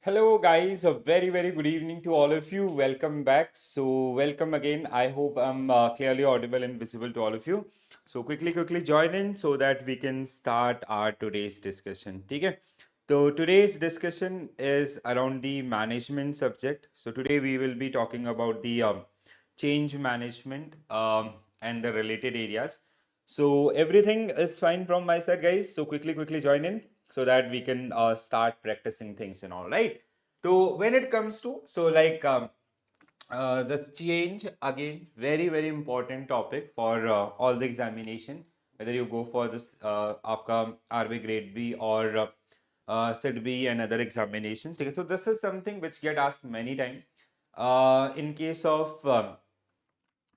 Hello guys, a very good evening to all of you. Welcome back. So welcome again. I hope I'm clearly audible and visible to all of you. So quickly join in so that we can start our today's discussion. Okay. So today's discussion is around the management subject. So today we will be talking about the change management and the related areas. So everything is fine from my side, guys. So quickly join in so that we can start practicing things and all right. So when it comes to the change again, very important topic for all the examination. Whether you go for this आपका RB grade B or SEBI and other examinations. ठीक है? So this is something which get asked many times. In case of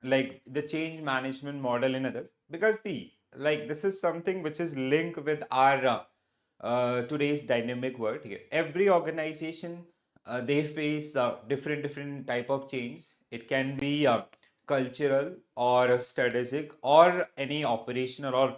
like the change management model in others, because see, like this is something which is linked with our today's dynamic world. Okay? Every organization they face different type of change. It can be cultural or strategic or any operational or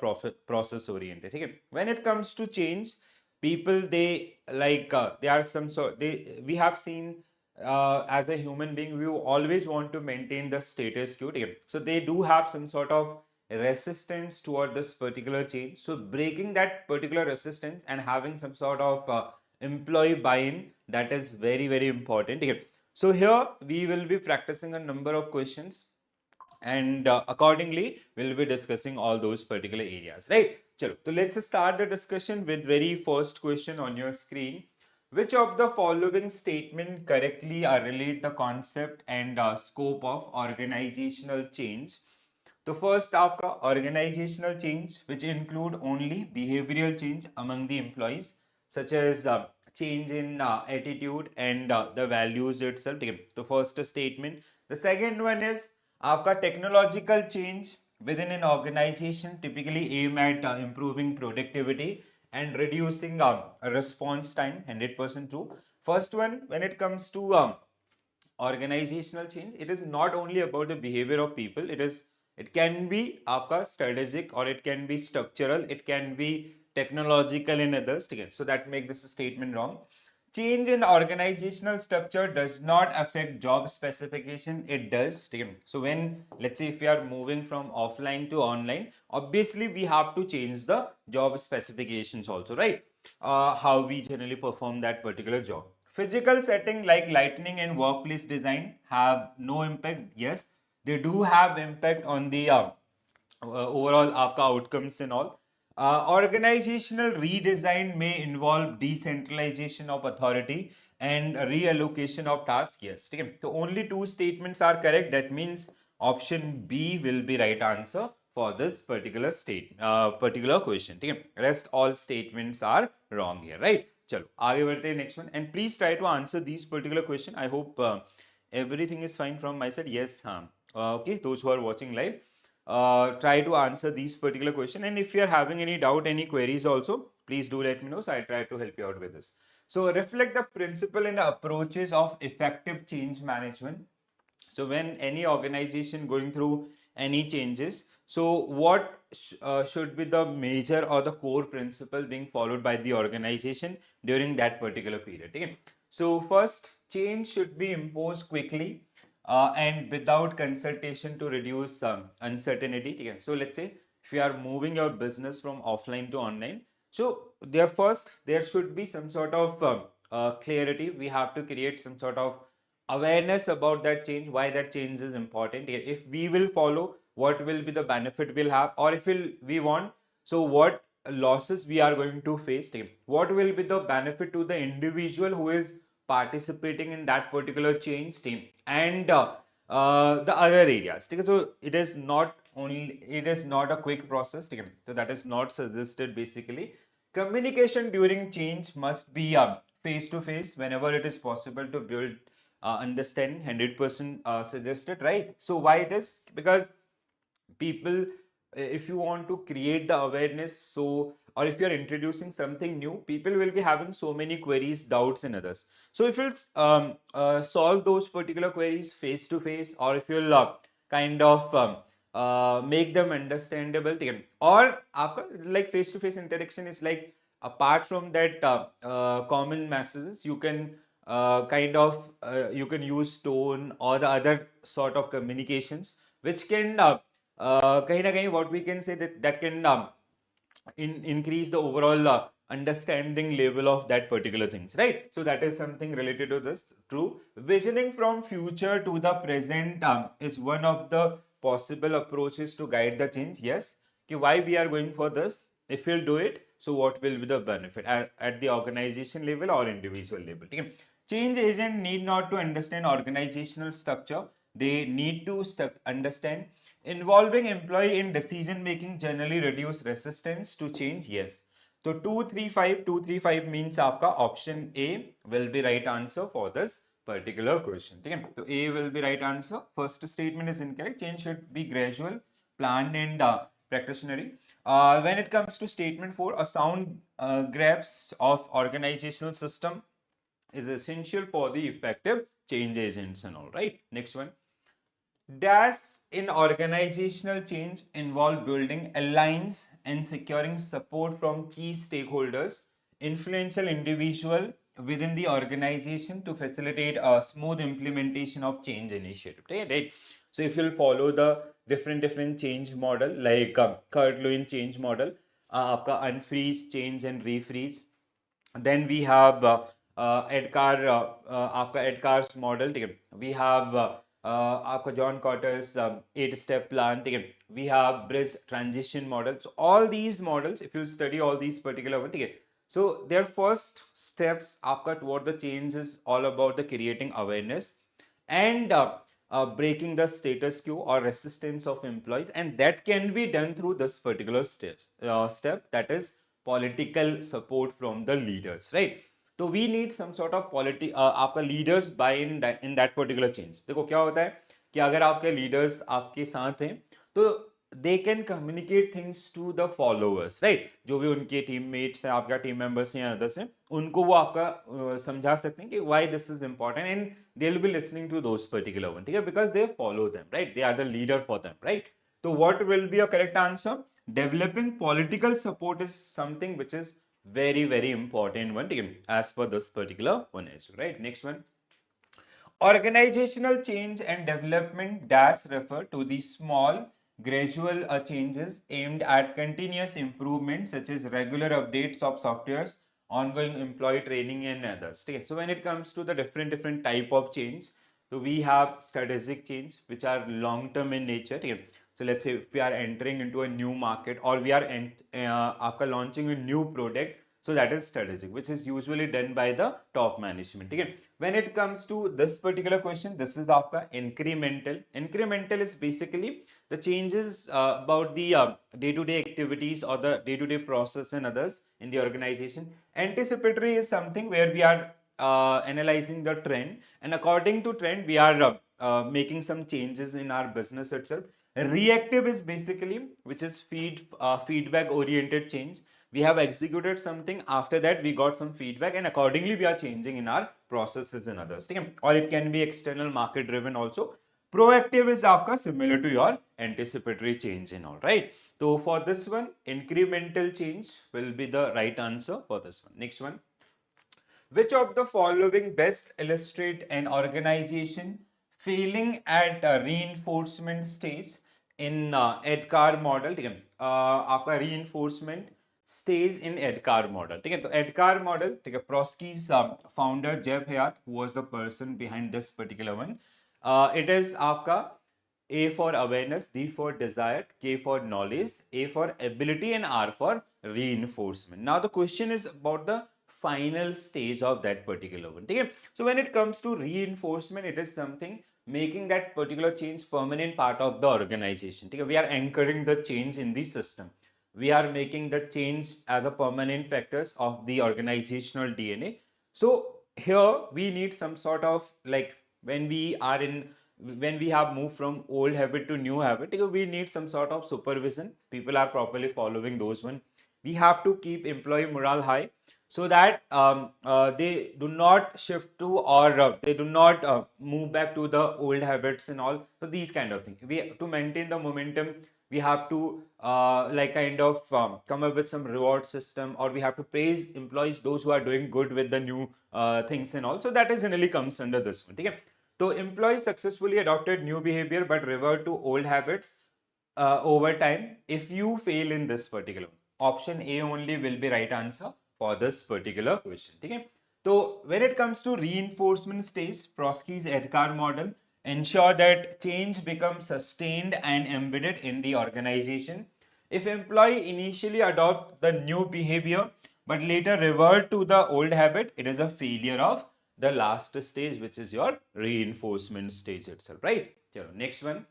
process oriented. Okay? When it comes to change, people they they are some sort they we have seen as a human being, we always want to maintain the status quo. Okay? So they do have some sort of resistance toward this particular change. So breaking that particular resistance and having some sort of employee buy-in, that is very important. Okay? So here we will be practicing a number of questions and accordingly we'll be discussing all those particular areas, right? Chalo, so let's start the discussion with very first question on your screen. Which of the following statement correctly relate the concept and scope of organizational change? तो first आपका organizational change which include only behavioral change among the employees such as change in attitude and the values itself. ठीक है? तो first statement. The second one is आपका technological change within an organization typically aim at improving productivity and reducing response time. 100% true. First one, when it comes to organizational change, it is not only about the behavior of people. It can be आपका strategic or it can be structural, it can be technological in others. ठीक है? So that make this statement wrong. Change in organizational structure does not affect job specification. It does. ठीक है? So when let's say if we are moving from offline to online, obviously we have to change the job specifications also, right? How we generally perform that particular job. Physical setting like lighting and workplace design have no impact. Yes, they do have impact on the overall आपका outcomes and all. Organizational redesign may involve decentralization of authority and reallocation of tasks. Yes, ठीक है? So only two statements are correct. That means option B will be right answer for this particular question. ठीक है? Rest all statements are wrong here, right? चलो आगे बढ़ते हैं next one, and please try to answer these particular question. I hope everything is fine from my side. Yes, हाँ. Okay, those who are watching live, try to answer these particular question, and if you are having any doubt, any queries also, please do let me know, so I'll try to help you out with this. So reflect the principle and approaches of effective change management. So when any organization going through any changes, so what should be the major or the core principle being followed by the organization during that particular period? Okay? So first, change should be imposed quickly and without consultation to reduce uncertainty. Okay? So let's say if you are moving your business from offline to online, so there should be some sort of clarity. We have to create some sort of awareness about that change, why that change is important. If we will follow, what will be the benefit we'll have, or if we want, so what losses we are going to face. What will be the benefit to the individual who is participating in that particular change team, and the other areas. So it is not a quick process. So that is not suggested. Basically, communication during change must be face to face whenever it is possible to build understand. 100% suggested, right? So why it is? Because people, if you want to create the awareness, so or if you're introducing something new, people will be having so many queries, doubts and others. So if you'll solve those particular queries face to face, or if you'll kind of make them understandable, or like face to face interaction is like apart from that common messages, you can kind of you can use tone or the other sort of communications which can kahin na kahin, what we can say that can increase the overall understanding level of that particular things, right? So that is something related to this. True, visioning from future to the present is one of the possible approaches to guide the change. Yes, okay, why we are going for this? If we'll do it, so what will be the benefit at the organization level or individual level? Okay? Change agent need not to understand organizational structure. They need to understand involving employee in decision making generally reduce resistance to change. Yes. So 235 means आपका option A will be right answer for this particular question. ठीक है? So A will be right answer. First statement is incorrect. Change should be gradual, planned and practitionary. When it comes to statement 4, a sound grasp of organizational system is essential for the effective change agents and all, right? Next one. Does in organizational change involve building alliance and securing support from key stakeholders, influential individual within the organization to facilitate a smooth implementation of change initiative? Right? So if you'll follow the different change model like Kurt Lewin change model, आपका unfreeze, change and refreeze. Then we have Edgar, आपका Edgar's model, ठीक है? We have आपका John Cotter's 8-step plan, ठीक है? We have Bridge transition model. So all these models, if you study all these particular one, ठीक है? So their first steps आपका toward the change is all about the creating awareness and breaking the status quo or resistance of employees, and that can be done through this particular step, that is political support from the leaders, right? तो we need some sort of आपका leaders buy in that particular change. देखो क्या होता है कि अगर आपके leaders आपके साथ हैं तो they can communicate things to the followers, right? जो भी उनके teammates हैं, आपका team members हैं या others हैं, उनको वो आपका समझा सकते हैं कि why this is important and they'll be listening to those particular one, ठीक है? Because they follow them, right? They are the leader for them, right? So what will be a correct answer? Developing political support is something which is very important one, as per this particular one is, right? Next one. Organizational change and development does refer to the small, gradual changes aimed at continuous improvement, such as regular updates of softwares, ongoing employee training, and others. Okay. So when it comes to the different type of change, so we have strategic change, which are long term in nature. Okay. So let's say if we are entering into a new market or we are after launching a new product, so that is strategic, which is usually done by the top management. Okay. When it comes to this particular question, this is आपका incremental. Incremental is basically the changes about the day-to-day activities or the day-to-day process and others in the organization. Anticipatory is something where we are analyzing the trend, and according to trend, we are making some changes in our business itself. Reactive is basically which is feedback oriented change. We have executed something, after that we got some feedback and accordingly we are changing in our processes and others, or it can be external market driven also. Proactive is आपका similar to your anticipatory change and all, right? So for this one, incremental change will be the right answer for this one. Next one. Which of the following best illustrate an organization failing at a reinforcement stage in EDCAR model? ठीक है, आपका reinforcement stays in EDCAR model. ठीक है, तो EDCAR model, ठीक है, Prosky's founder Jeb Hayat, who was the person behind this particular one. It is आपका A for awareness, D for desire, K for knowledge, A for ability, and R for reinforcement. Now the question is about the final stage of that particular one. Okay? So when it comes to reinforcement, it is something making that particular change permanent part of the organization. Okay? We are anchoring the change in the system. We are making the change as a permanent factors of the organizational DNA. So here we need some sort of like when we have moved from old habit to new habit, we need some sort of supervision. People are properly following those one. We have to keep employee morale high so that they do not shift to or they do not move back to the old habits and all. So these kind of things. We to maintain the momentum. we have to like kind of come up with some reward system, or we have to praise employees those who are doing good with the new things and all. So that is generally comes under this one. Okay? So employees successfully adopted new behavior but revert to old habits over time if you fail in this particular one. Option A only will be right answer for this particular question. Okay? So when it comes to reinforcement stage, Prosky's Edgar model ensure that change becomes sustained and embedded in the organization. If employee initially adopt the new behavior but later revert to the old habit, it is a failure of the last stage, which is your reinforcement stage itself, right? Next one,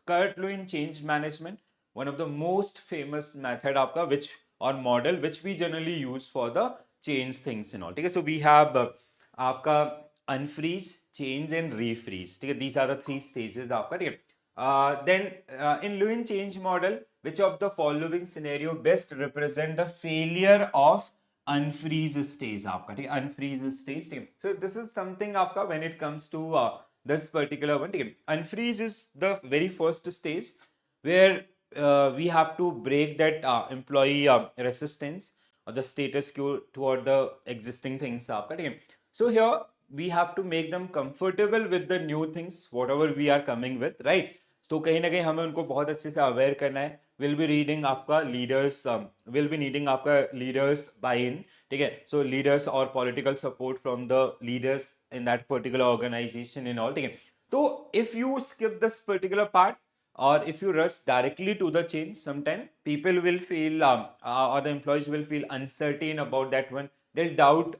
Kurt Lewin change management, one of the most famous method आपका which or model which we generally use for the change things and all. ठीक है, so we have आपका unfreeze, change and refreeze. ठीक है, these are the three stages आपका. ठीक है, then in Lewin change model, which of the following scenario best represent the failure of unfreeze stage आपका. ठीक है, unfreeze stage. ठीक है, so this is something आपका when it comes to this particular one. ठीक है, unfreeze is the very first stage where we have to break that employee resistance or the status quo toward the existing things आपका. ठीक है, so here we have to make them comfortable with the new things whatever we are coming with, right? तो कहीं ना कहीं हमें उनको बहुत अच्छे से अवेयर करना है. विल बी रीडिंग आपका लीडर्स, विल बी नीडिंग आपका लीडर्स बाय इन. ठीक है, सो लीडर्स और political support from the leaders in that particular organization and all. Okay? So if you skip this particular part or if you rush directly to the change, sometimes people will feel or the employees will feel uncertain about that one. They'll doubt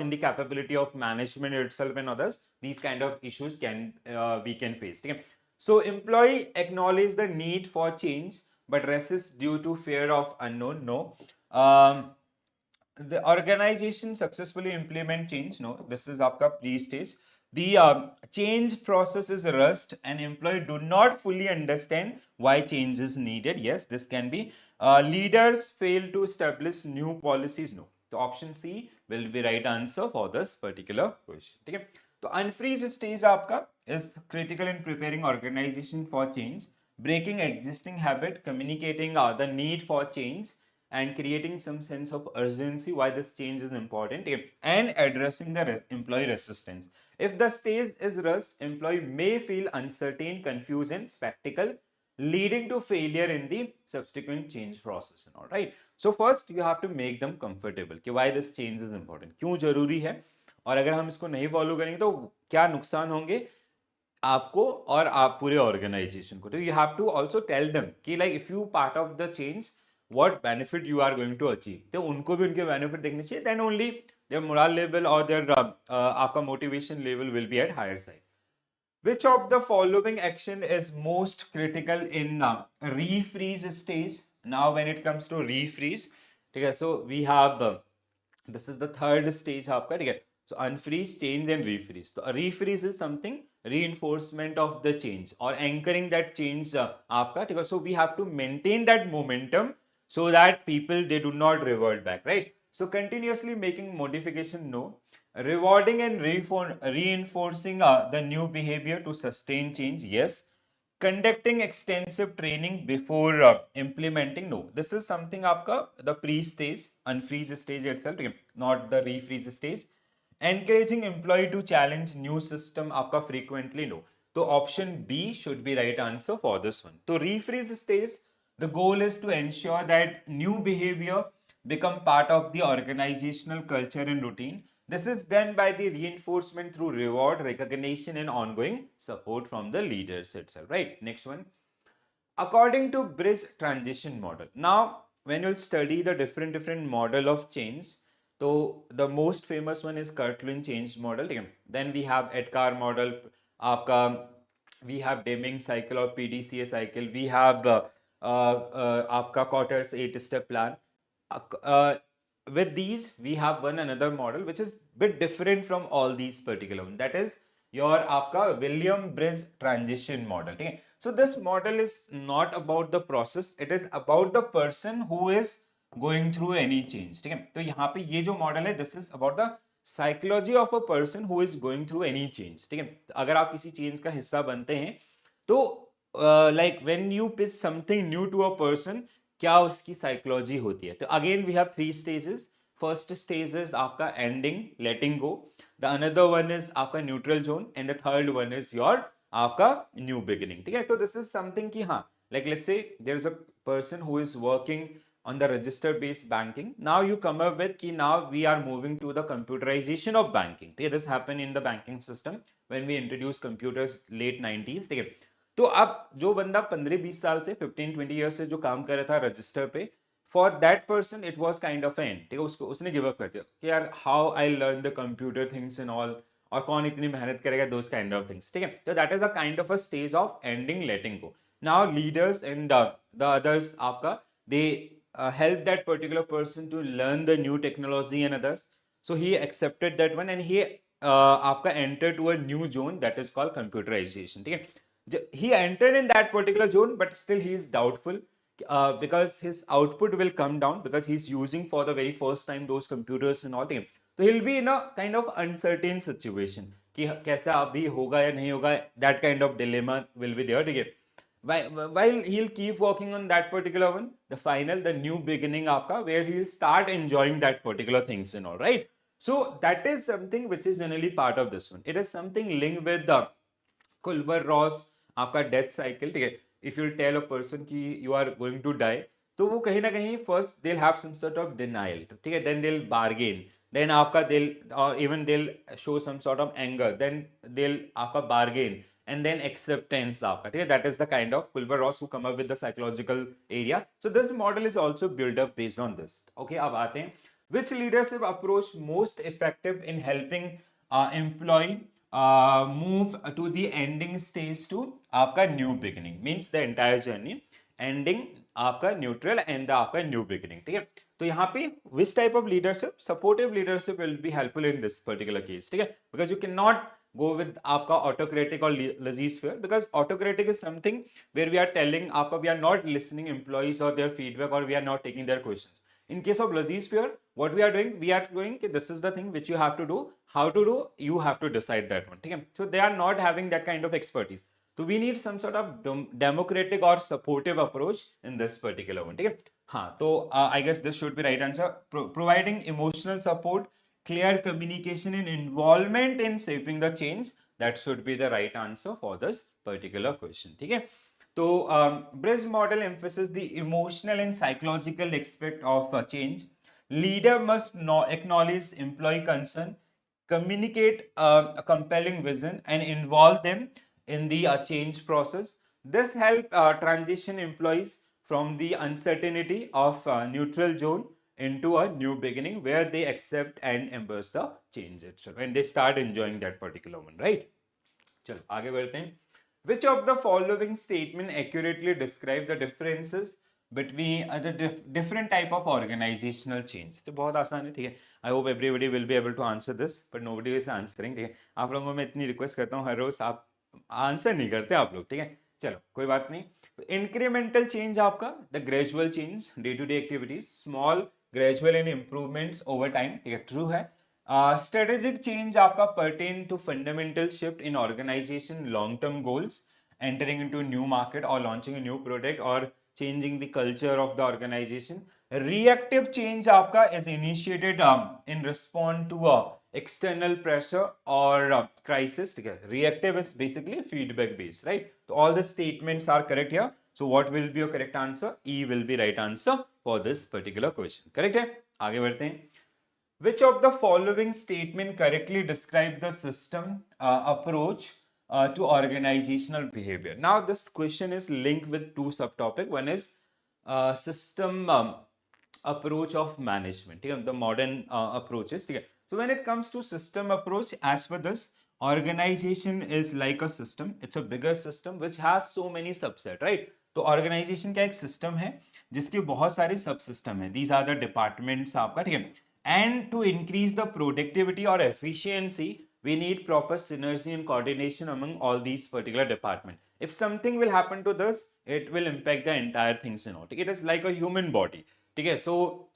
in the capability of management itself and others. These kind of issues can we can face. Okay? So employee acknowledge the need for change but resist due to fear of unknown. No. The organization successfully implement change. No, this is आपका pre-stage. The change process is rushed and employee do not fully understand why change is needed. Yes, this can be. Leaders fail to establish new policies. No, so option C will be right answer for this particular question. ठीक है, तो unfreeze stage आपका is critical in preparing organization for change, breaking existing habit, communicating the need for change and creating some sense of urgency why this change is important, and addressing the employee resistance. If the stage is rushed, employee may feel uncertain, confused and skeptical, leading to failure in the subsequent change process and all. Right, so first you have to make them comfortable कि why this change is important, क्यों जरूरी है, और अगर हम इसको नहीं follow करेंगे तो क्या नुकसान होंगे आपको और आप पूरे ऑर्गेनाइजेशन को. तो you have to also tell them कि like if you part of the change what benefit you are going to achieve. तो उनको भी उनके benefit देखने चाहिए. Then only their morale level or their आपका motivation level will be at higher side. Which of the following action is most critical in refreeze stage? Now when it comes to refreeze, ठीक है, so we have this is the third stage आपका. ठीक है, so unfreeze, change and refreeze. So refreeze is something reinforcement of the change or anchoring that change आपका. ठीक है, so we have to maintain that momentum so that people they do not revert back, right? So continuously making modification. No. Rewarding and reinforcing the new behavior to sustain change. Yes. Conducting extensive training before implementing. No, this is something आपका the pre-stage, unfreeze stage itself, not the refreeze stage. Encouraging employee to challenge new system आपका frequently. No, so option B should be right answer for this one. So refreeze stage, the goal is to ensure that new behavior become part of the organizational culture and routine. This is done by the reinforcement through reward, recognition, and ongoing support from the leaders itself. Right. Next one. According to bridge transition model. Now, when you'll study the different model of change, so the most famous one is Kirtland change model. Then we have Edgar model. आपका we have Deming cycle or PDCA cycle. We have आपका Cotter's 8-step plan. With these, we have one another model which is bit different from all these particular one. That is your आपका William Bridge transition model. Okay? So this model is not about the process. It is about the person who is going through any change. ठीक है, तो यहाँ पे ये जो model है, this is about the psychology of a person who is going through any change. ठीक है, अगर आप किसी चेंज का हिस्सा बनते हैं तो like when you pitch something new to a person, क्या उसकी psychology होती है. तो again we have three stages. First stage is आपका ending, letting go. The another one is आपका neutral zone, and the third one is your आपका new beginning. ठीक है. तो this is something कि हाँ, like let's say there is a person who is working on the register based banking. Now you come up with कि now we are moving to the computerization of banking. ठीक है. This happened in the banking system when we introduced computers late 90s. ठीक है. तो अब जो बंदा 15-20 साल से 15-20 ईयर से जो काम कर रहा था रजिस्टर पे, for that person it was kind of and. ठीक है. उसको उसने गिव अप कर दिया कि यार how I learn the computer things and all, और कौन इतनी मेहनत करेगा, दोस काइंड ऑफ थिंग्स. ठीक है. तो that is a kind of a stage of ending, letting go. Now leaders and the others आपका दे help that particular person to learn the new technology and others. So he accepted that one and he आपका enter to a new zone that is called computerization. ठीक है. He entered in that particular zone, but still he is doubtful because his output will come down because he's using for the very first time those computers and all. So he'll be in a kind of uncertain situation कि कैसा अभी होगा या नहीं होगा. That kind of dilemma will be there. ठीक है. While he'll keep working on that particular one, the final, the new beginning आपका, where he'll start enjoying that particular things and all, right? So that is something which is generally part of this one. It is something linked with the Kubler Ross आपका death cycle. ठीक है. If you tell a person कि you are going to die, तो वो कहीं ना कहीं first they have some sort of denial. ठीक है. Then they will bargain, then आपका they even they show some sort of anger, then they आपका बार्गेन, and then acceptance आपका. ठीक है. That is the kind of Kulber Ross who come up with the psychological area. So this model is also built up based on this. Okay. अब आते हैं which leadership approach most effective in helping employee move to the ending stage to आपका new beginning, means the entire journey ending आपका neutral and the आपका new beginning. ठीक है. तो यहाँ पे which type of leadership, supportive leadership will be helpful in this particular case. ठीक है. Because you cannot go with आपका autocratic or laissez-faire, because autocratic is something where we are telling आपका we are not listening employees or their feedback, or we are not taking their questions. In case of laissez-faire, what we are doing, we are doing this is the thing which you have to do, how to do, you have to decide that one. ठीक है. So they are not having that kind of expertise. So we need some sort of democratic or supportive approach in this particular one. ठीक है. हाँ, तो I guess this should be right answer. Providing emotional support, clear communication and involvement in shaping the change, that should be the right answer for this particular question. ठीक है. तो Bridge model emphasizes the emotional and psychological aspect of change. Leader must acknowledge employee concern, communicate a compelling vision, and involve them in the change process. This help transition employees from the uncertainty of neutral zone into a new beginning where they accept and embrace the change itself and they start enjoying that particular one, right? चलो आगे बढ़ते हैं. Which of the following statement accurately describe the differences between the different type of organizational change? तो बहुत आसान है. ठीक है. I hope everybody will be able to answer this, but nobody is answering. ठीक है. आप लोगों को मैं इतनी रिक्वेस्ट करता हूँ हर रोज आप आंसर नहीं करते आप लोग. ठीक है. चलो कोई बात नहीं. इंक्रीमेंटल चेंज आपका the gradual change, day to day activities, small gradual and improvements over time. ठीक है. ट्रू है. Strategic change आपका pertain to fundamental shift in organization long term goals, entering into a new market or launching a new product or changing the culture of the organization. Reactive change आपका is initiated in response to external pressure or crisis. ठीक है. Reactive is basically feedback based, right? So all the statements are correct here. So what will be your correct answer? E will be right answer for this particular question. Correct है. आगे बढ़ते हैं. Which of the following statement correctly describe the system approach to organizational behavior? Now, this question is linked with two subtopic. One is system approach of management. The modern approaches. So, when it comes to system approach, as per this, organization is like a system. It's a bigger system which has so many subset, right? तो organization क्या एक system है जिसके बहुत सारे subsystem हैं. These are the departments आपका. ठीक है. And to increase the productivity or efficiency, we need proper synergy and coordination among all these particular departments. If something will happen to this, it will impact the entire things. It is like a human body. Okay, so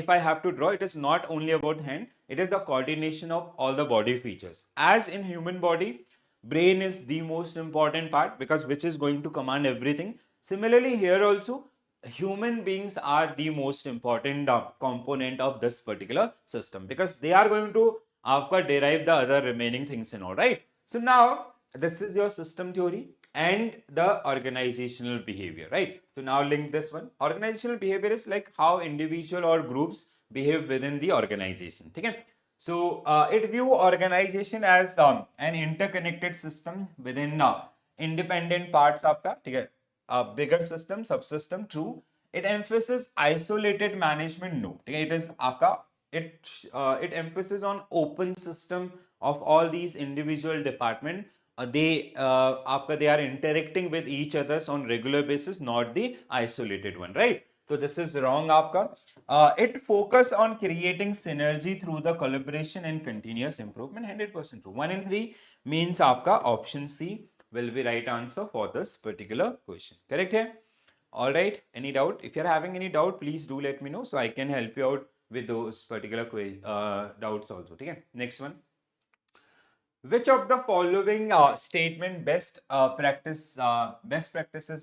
if I have to draw, it is not only about hand, it is a coordination of all the body features. As in human body, brain is the most important part, because which is going to command everything. Similarly here also, human beings are the most important component of this particular system, because they are going to derive the other remaining things and all, right? So now this is your system theory and the organizational behavior, right? So now link this one. Organizational behavior is like how individual or groups behave within the organization. Okay? So it view organization as an interconnected system within independent parts आपका, ठीक है? Bigger system, subsystem, true. It emphasizes isolated management, no. ठीक है? It is आपका, it emphasis on open system of all these individual department. They are interacting with each others on regular basis, not the isolated one, right? So this is wrong आपका. It focus on creating synergy through the collaboration and continuous improvement. 100% true. 1 in 3 means आपका option C will be right answer for this particular question. Correct है? All right. Any doubt? If you're having any doubt, please do let me know so I can help you out with those particular doubts also. Okay. Next one. Which of the following statement best practices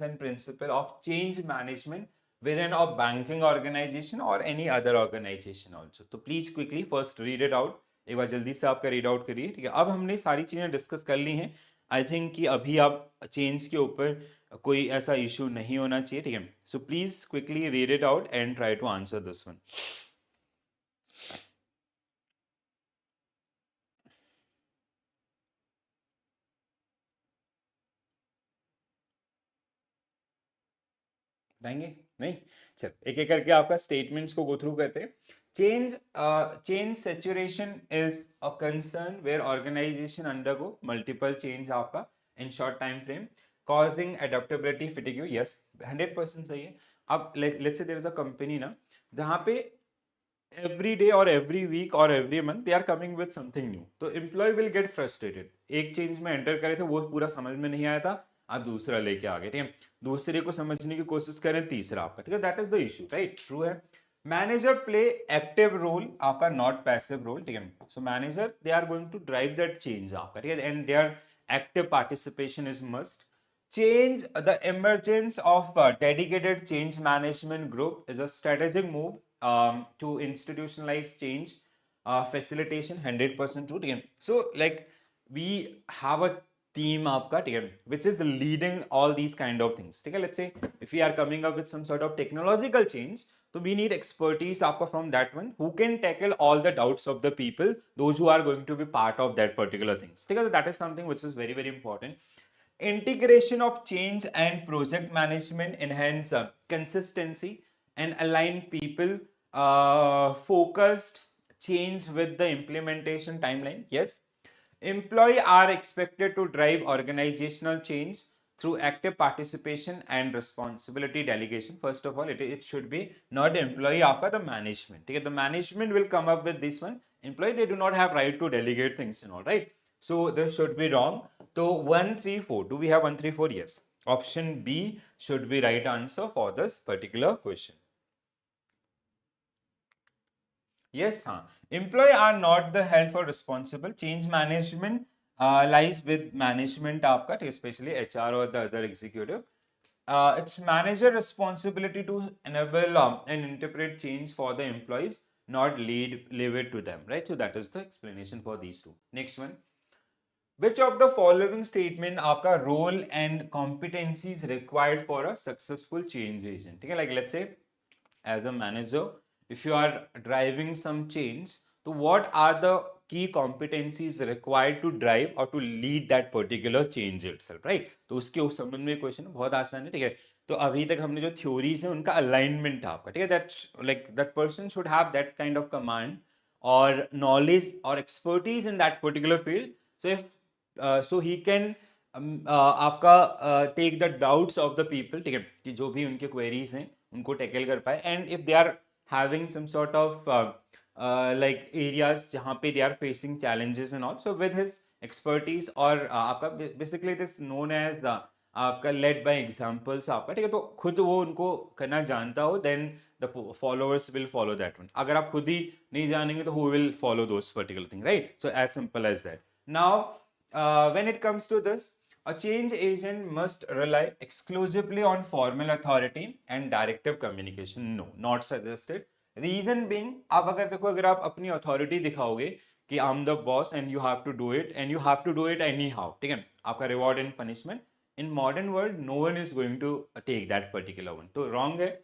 and principle of change management within a banking organization or any other organization also? तो please quickly first read it out. एक बार जल्दी से आपका read out करिए, ठीक है? अब हमने सारी चीजें डिस्कस कर ली हैं. आई थिंक कि अभी आप चेंज के ऊपर कोई ऐसा इशू नहीं होना चाहिए, ठीक है? So please quickly read it out and try to answer this one. बताएंगे नहीं? चल एक एक करके आपका स्टेटमेंट्स को गो थ्रू करते हैं. Change saturation is a concern where organization undergo multiple change आपका in short time frame, causing adaptability fatigue. Yes, 100% सही है. अब let's say there is a company ना, जहाँ पे every day or every week or every month they are coming with something new, तो employee will get frustrated. एक change में enter करे थे, वो पूरा समझ में नहीं आया था, आप दूसरा लेके आ गए, ठीक है? दूसरे को समझने की कोशिश करें, तीसरा आपका, ठीक है? That is the issue, right? True है. मैनेजर प्ले एक्टिव रोल आपका, नॉट पैसिव रोल, ठीक है? So manager they are going to drive that change आपका, ठीक है? And their active participation is must. Change the emergence of a dedicated change management group is a strategic move to institutionalize change facilitation. 100% true. So like we have a team आपका, ठीक है, which is leading all these kind of things, ठीक है? Let's say if we are coming up with some sort of technological change, so we need expertise आपका from that one who can tackle all the doubts of the people, those who are going to be part of that particular things, ठीक है? So that is something which is very very important. Integration of change and project management enhance consistency and align people focused change with the implementation timeline. Yes. Employees are expected to drive organizational change through active participation and responsibility delegation. First of all, it should be not the employee, आपका, the management. Okay? The management will come up with this one. Employee, they do not have right to delegate things and all, right? So this should be wrong. So 1, 3, 4. Do we have 1, 3, 4? Yes. Option B should be right answer for this particular question. Yes, huh? Employee are not the held for responsible. Change management lies with management आपका, especially HR or the other executive. It's manager responsibility to enable and interpret change for the employees, not leave it to them, right? So that is the explanation for these two. Next one. Which of the following statement आपका role and competencies required for a successful change agent? ठीक है? Like let's say as a manager, if you are driving some change, so what are the key competencies required to drive or to lead that particular change itself, right? तो उसके उस संबंध में question बहुत आसान है, ठीक है? तो अभी तक हमने जो थ्योरीज है उनका अलाइनमेंट आपका, ठीक है? That person should have that kind of command or knowledge or expertise in that particular field, so if so he can आपका take the doubts of the people, ठीक है, कि जो भी उनके क्वेरीज हैं उनको टैकल कर पाए. And if they are having some sort of like areas जहाँ पे they are facing challenges and all, so with his expertise और आपका basically it is known as the आपका लेड बाय एग्जांपल्स आपका, ठीक है? तो खुद वो उनको करना जानता हो, then the followers will follow that one. अगर आप खुद ही नहीं जानेंगे तो who will follow those particular thing, right? So as simple as that. Now when it comes to this, a change agent must rely exclusively on formal authority and directive communication. No, not suggested. Reason being, आप अगर देखो, अगर आप अपनी authority दिखाओगे कि I'm the boss and you have to do it and you have to do it anyhow, ठीक है, आपका reward and punishment. In modern world, no one is going to take that particular one. तो wrong है.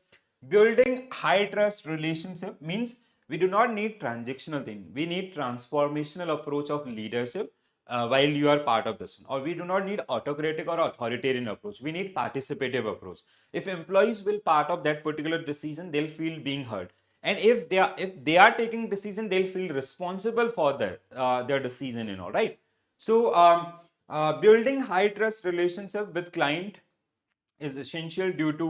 Building high trust relationship means we do not need transactional thing. We need transformational approach of leadership while you are part of this one. Or we do not need autocratic or authoritarian approach. We need participative approach. If employees will part of that particular decision, they'll feel being heard. And if they are taking decision, they'll feel responsible for their decision, right? So building high trust relationship with client is essential due to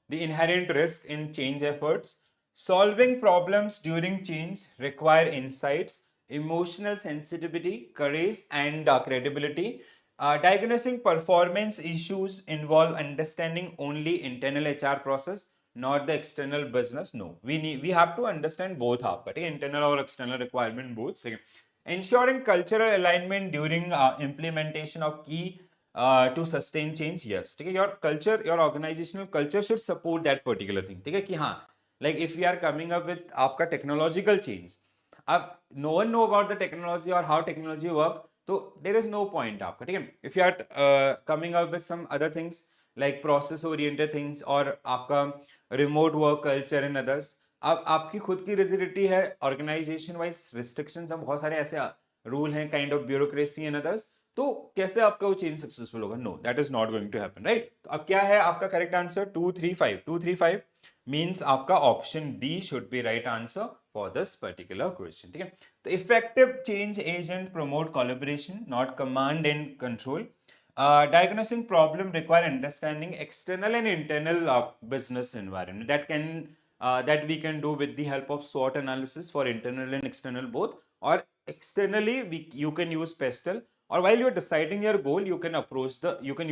the inherent risk in change efforts. Solving problems during change require insights, emotional sensitivity, courage, and credibility. Diagnosing performance issues involve understanding only internal HR process, not the external business. No, we have to understand both half, but internal or external requirement both. Ensuring cultural alignment during implementation of key to sustain change. Yes, ठीक है, your culture, your organizational culture should support that particular thing. ठीक है कि हाँ, like if we are coming up with आपका technological change, अब no one know about the technology or how technology work, तो there is no point आपका, ठीक है. If you are coming up with some other things like process oriented things और आपका remote work culture and others, अब आपकी खुद की रिजिडिटी है, ऑर्गेनाइजेशन वाइज रिस्ट्रिक्शंस हैं, बहुत सारे ऐसे रूल हैं, kind of bureaucracy and others, तो कैसे आपका वो चेंज सक्सेसफुल होगा? No, that is not going to happen, right? तो अब क्या है आपका करेक्ट आंसर? 235 मींस आपका option D should be right answer for this particular question, ठीक है. तो effective change agent promote collaboration, not command and control. Diagnosing problem require understanding external and internal business environment that we can do with the help of SWOT analysis for internal and external both, or externally you can use pestle, or while you're deciding your goal you can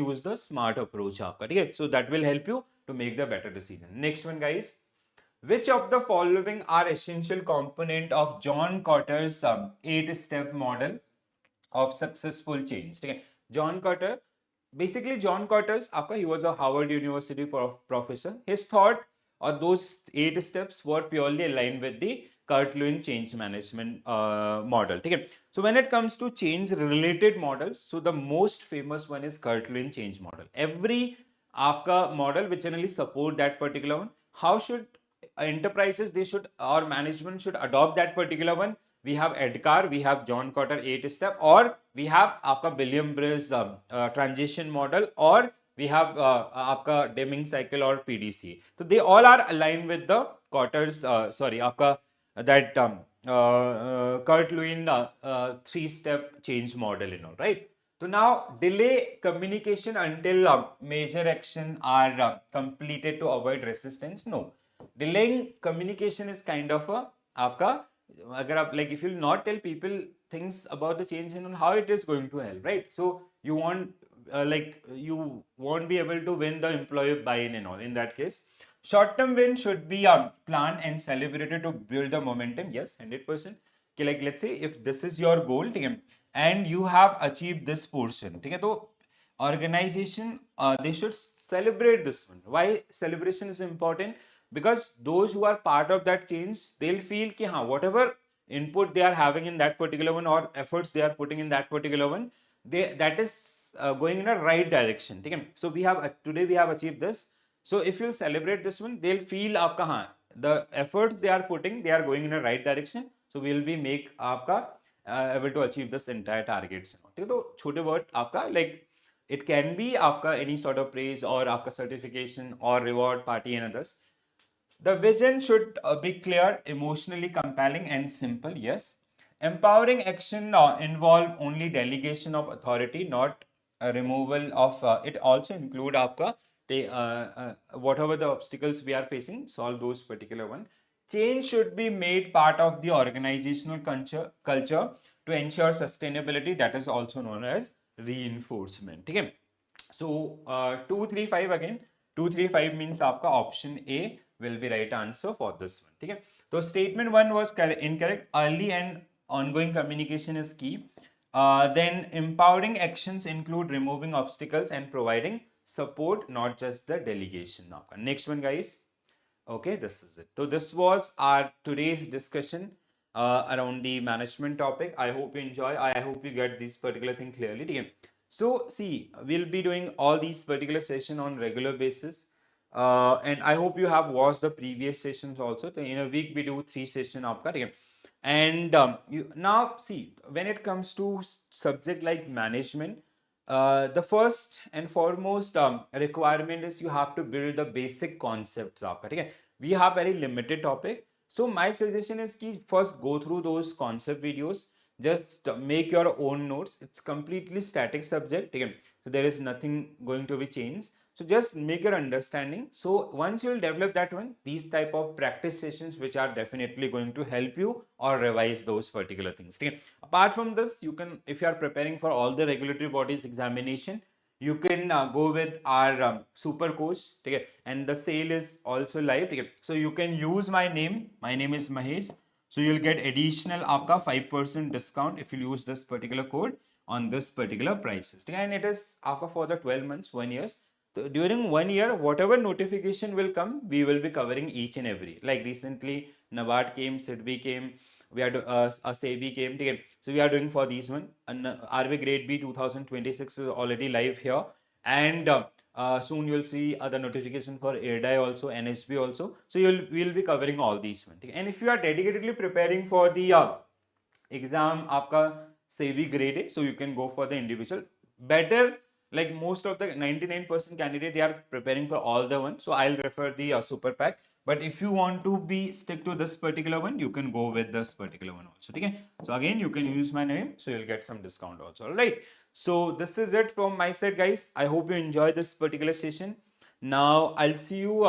use the smart approach आपका, ठीक है. So that will help you to make the better decision. Next one, guys. Which of the following are essential component of John Cotter's 8-step model of successful change? ठीक है. John Cotter, basically John Cotter's आपका, he was a Harvard University professor. His thought or those 8 steps were purely aligned with the Kurt-Lewin change management model, ठीक है. So when it comes to change related models, so the most famous one is Kurt-Lewin change model. Every आपका model which generally support that particular one. How should enterprises, they should, or management should adopt that particular one? We have Edgar, we have John Cotter 8-step, or we have आपका William Brice transition model, or we have आपका Deming cycle or PDC. So they all are aligned with the Cotter's आपका that Kurt-Lewin 3-step change model, right? So now delay communication until major action are completed to avoid resistance. No, delaying communication is kind of a आपका, अगर आप like if you will not tell people things about the change and how it is going to help, right? So you want like you won't be able to win the employee buy-in and all. In that case, short-term win should be planned and celebrated to build the momentum. Yes, 100%. Okay, like let's say if this is your goal, ठीक है, and you have achieved this portion, ठीक है, तो organization they should celebrate this one. Why celebration is important? Because those who are part of that change, they'll feel कि हाँ, whatever input they are having in that particular one or efforts they are putting in that particular one, that is going in a right direction, ठीक है. So we have today we have achieved this. So if you celebrate this one, they'll feel आपका हाँ, the efforts they are putting, they are going in a right direction. So we'll be make आपका able to achieve this entire targets, ठीक है. तो छोटे word आपका like it can be आपका any sort of praise or आपका certification or reward party and others. The vision should be clear, emotionally compelling, and simple. Yes. Empowering action involve only delegation of authority, not a removal of. It also include आपका whatever the obstacles we are facing, solve those particular one. Change should be made part of the organizational culture to ensure sustainability. That is also known as reinforcement. ठीक है. So 235 again. 235 means आपका option A will be right answer for this one. ठीक है. So statement 1 was incorrect. Early and ongoing communication is key. Then empowering actions include removing obstacles and providing support, not just the delegation. Now, next one, guys. Okay, this is it. So this was our today's discussion around the management topic. I hope you enjoy. I hope you get this particular thing clearly. Okay. So see, we'll be doing all these particular session on regular basis. And I hope you have watched the previous sessions also. So in a week we do 3 session आपका, ठीक है? And you now see, when it comes to subject like management, the first and foremost requirement is you have to build the basic concepts आपका, ठीक है? We have very limited topic, so my suggestion is कि first go through those concept videos, just make your own notes. It's completely static subject, ठीक है? So there is nothing going to be changed. So just make your understanding. So once you will develop that one, these type of practice sessions which are definitely going to help you or revise those particular things. Okay? Apart from this, you can, if you are preparing for all the regulatory bodies examination, you can go with our super course, okay? And the sale is also live, okay? So you can use my name. My name is Mahesh. So you'll get additional आपका 5% discount if you use this particular code on this particular prices. And it is आपका for the 12 months, 1 year. So during 1 year, whatever notification will come, we will be covering each and every. Like recently, NABARD came, SEBI came, we are a SEBI came. Okay. So we are doing for these one. And RB Grade B 2026 is already live here, and soon you'll see the notification for AIRDAI also, NSB also. So we'll be covering all these one. Okay. And if you are dedicatedly preparing for the exam, आपका SEBI Grade A, so you can go for the individual. Better, like most of the 99% candidate, they are preparing for all the one. So I'll refer the super pack. But if you want to be stick to this particular one, you can go with this particular one also. Okay. So again, you can use my name, so you'll get some discount also. All right. So this is it from my side, guys. I hope you enjoy this particular session. Now I'll see you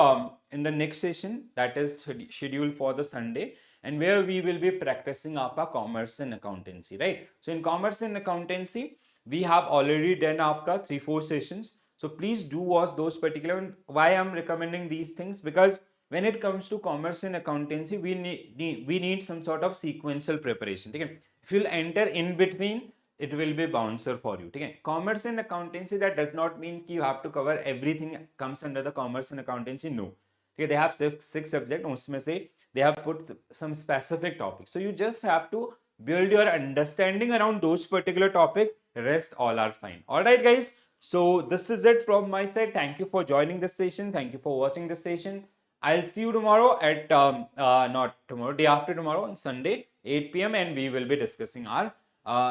in the next session, that is scheduled for the Sunday, and where we will be practicing आपका commerce and accountancy, right? So in commerce and accountancy, we have already done आपका 3-4 sessions. So please do watch those particular. Why I'm recommending these things? Because when it comes to commerce and accountancy, we need some sort of sequential preparation. Okay? If you'll enter in between, it will be bouncer for you. Okay? Commerce and accountancy, that does not mean you have to cover everything comes under the commerce and accountancy. No. Okay? They have six subjects. उसमें से they have put some specific topics. So you just have to build your understanding around those particular topic. Rest all are fine. All right, guys. So this is it from my side. Thank you for joining this session. Thank you for watching this session. I'll see you tomorrow at not tomorrow, day after tomorrow on Sunday, 8 p.m. and we will be discussing our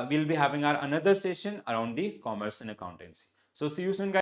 we'll be having our another session around the commerce and accountancy. So see you soon, guys.